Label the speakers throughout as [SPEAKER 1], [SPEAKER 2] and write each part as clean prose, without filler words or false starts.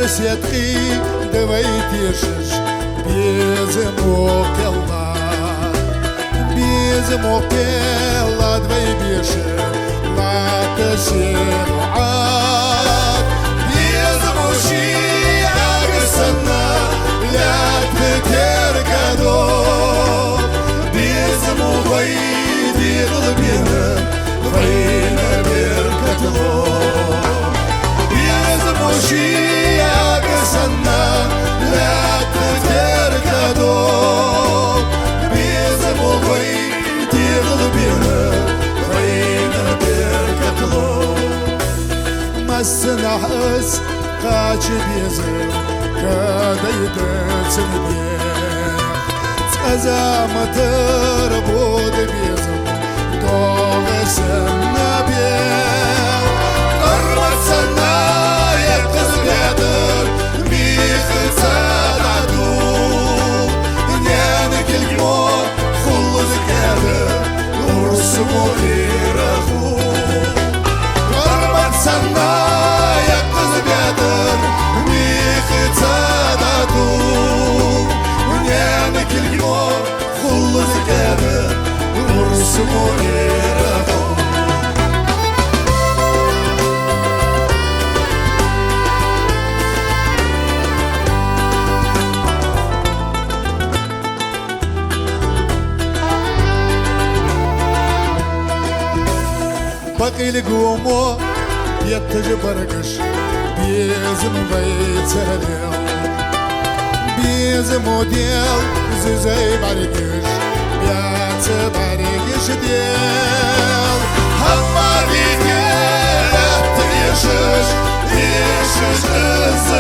[SPEAKER 1] сетки давайтешеш без мокела двой беше латашер ад без муши агсана лят теркадо без мугой дилбина война беркатло без муши агсана лят теркадо без мугой дилбина война беркатло مسنحس قاچ بیزم کدایت سنبی تزامتر بود بیزم دوغسن نبی قربت سنا یکز بیدر میخ سادو نیانه کلگمو خلوز کردر ورسمو ایرخو قربت سنا باقي قومو يتجبرقش بيزم بيتسهل بيزم وديل زي برقش بيات برقش ديل هما بيديل تيشش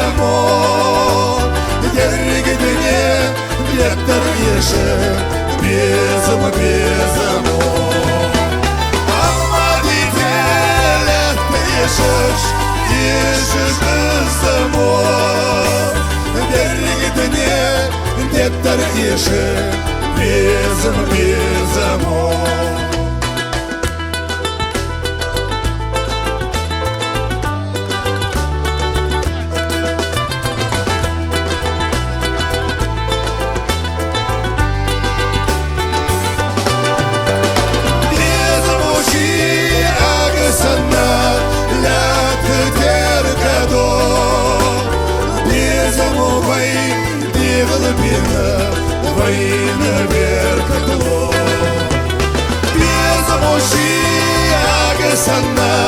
[SPEAKER 1] الزمون درق دنيا بيقدر يشش بيزم يشش الزمون درق دنيا بيقدر يشش بيزم война беркатло без мужи агасана